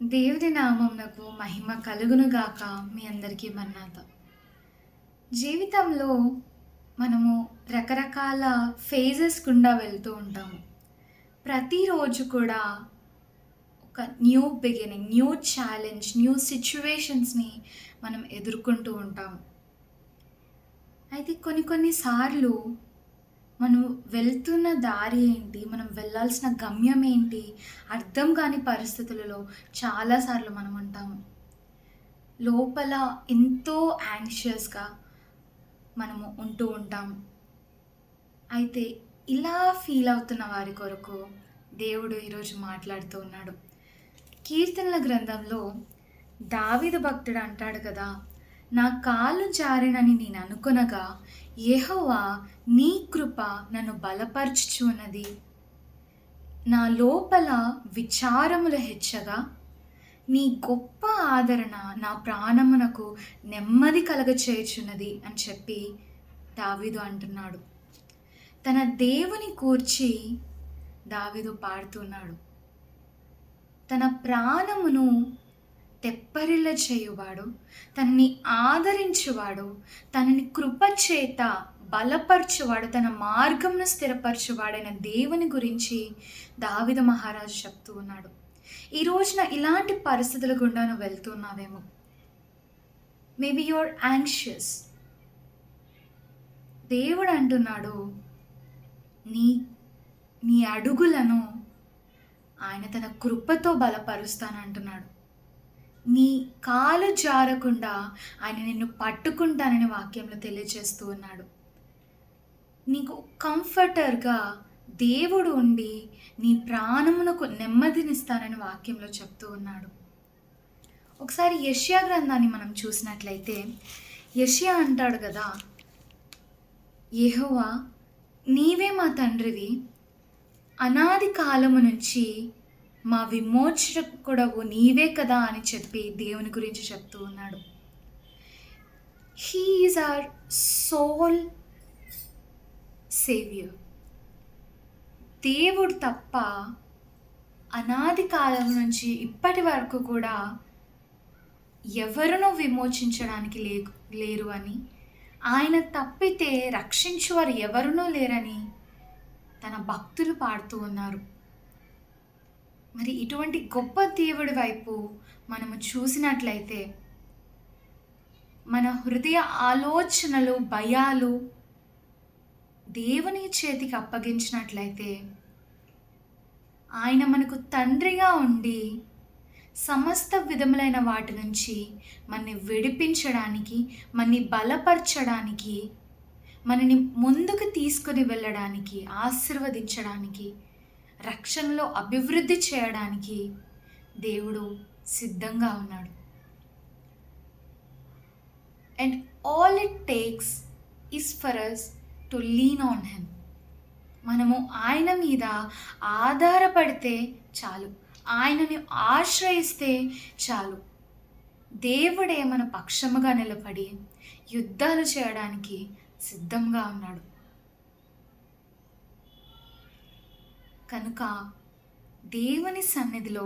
దేవుని నామమునకు మహిమ కలుగునుగాక. మీ అందరికీ మన్నాత. జీవితంలో మనము రకరకాల ఫేజెస్ గుండా వెళ్తూ ఉంటాము. ప్రతిరోజు కూడా ఒక new beginning, new challenge, new సిట్యుయేషన్స్‌ని మనం ఎదుర్కొంటూ ఉంటాము. అయితే కొన్ని సార్లు మనం వెళ్తున్న దారి ఏంటి? మనం వెళ్ళాల్సిన గమ్యం ఏంటి? అర్థం కాని పరిస్థితులలో చాలా సార్లు మనం ఉంటాము. లోపల ఎంతో యాంగ్షియస్‌గా మనము ఉంటూ ఉంటాము. అయితే ఇలా ఫీల్ అవుతున్న వారి కొరకు దేవుడు ఈరోజు మాట్లాడుతూ ఉన్నాడు. కీర్తనల గ్రంథంలో దావీదు భక్తుడు అంటాడు కదా, నా కాలు జారినని నేను అనుకొనగా యెహోవా నీ కృప నన్ను బలపరచుచున్నది. నా లోపల విచారములు హెచ్చగా నీ గొప్ప ఆదరణ నా ప్రాణమునకు నెమ్మది కలగచేయుచున్నది అని చెప్పి దావీదు అంటున్నాడు. తన దేవుని గూర్చి దావీదు పాడుతున్నాడు. తన ప్రాణమును తెప్పరిల్ల చేయువాడు, తనని ఆదరించువాడు, తనని కృపచేత బలపరచువాడు, తన మార్గమును స్థిరపరచువాడైన దేవుని గురించి దావీదు మహారాజు చెప్తూ ఉన్నాడు. ఈ రోజున ఇలాంటి పరిస్థితుల గుండా నువ్వు వెళ్తున్నావేమో. Maybe you are anxious. దేవుడు అంటున్నాడు, నీ నీ అడుగులను ఆయన తన కృపతో బలపరుస్తానంటున్నాడు. నీ కాలు జారకుండా ఆయన నిన్ను పట్టుకుంటానని వాక్యంలో తెలియజేస్తూ ఉన్నాడు. నీకు కంఫర్టర్గా దేవుడు ఉండి నీ ప్రాణమునకు నెమ్మదినిస్తానని వాక్యంలో చెప్తూ ఉన్నాడు. ఒకసారి యెషయా గ్రంథాన్ని మనం చూసినట్లయితే యెషయా అంటాడు కదా, యెహోవా నీవే మా తండ్రివి, అనాది కాలము నుంచి మా విమోచకుడవు నీవే కదా అని చెప్పి దేవుని గురించి చెప్తూ ఉన్నాడు. He is our soul saviour. దేవుడు తప్ప అనాది కాలం నుంచి ఇప్పటి వరకు కూడా ఎవరినూ విమోచించడానికి లేరు అని, ఆయన తప్పితే రక్షించువారు ఎవరునూ లేరని తన భక్తులు పాడుతూ ఉన్నారు. మరి ఇటువంటి గొప్ప దేవుడి వైపు మనము చూసినట్లయితే మన హృదయ ఆలోచనలు, భయాలు దేవుని చేతికి అప్పగించినట్లయితే ఆయన మనకు తండ్రిగా ఉండి సమస్త విధములైన వాటి నుంచి మనని విడిపించడానికి, మనని బలపరచడానికి, మనని ముందుకు తీసుకొని వెళ్ళడానికి, ఆశీర్వదించడానికి, రక్షణలో అభివృద్ధి చేయడానికి దేవుడు సిద్ధంగా ఉన్నాడు. And all it takes is for us to lean on him. మనము ఆయన మీద ఆధారపడితే చాలు, ఆయనని ఆశ్రయిస్తే చాలు. దేవుడే మన పక్షముగా నిలబడి యుద్ధాలు చేయడానికి సిద్ధంగా ఉన్నాడు. కనుక దేవుని సన్నిధిలో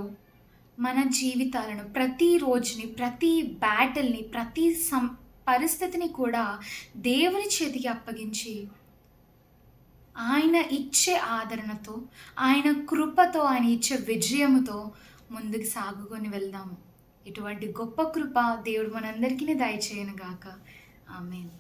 మన జీవితాలను, ప్రతి రోజుని, ప్రతి బ్యాటిల్ని, ప్రతి పరిస్థితిని కూడా దేవుని చేతికి అప్పగించి ఆయన ఇచ్చే ఆదరణతో, ఆయన కృపతో, ఆయన ఇచ్చే విజయముతో ముందుకు సాగుకొని వెళ్దాము. ఇటువంటి గొప్ప కృప దేవుడు మనందరికీ దయచేయనుగాక. ఆమేన్.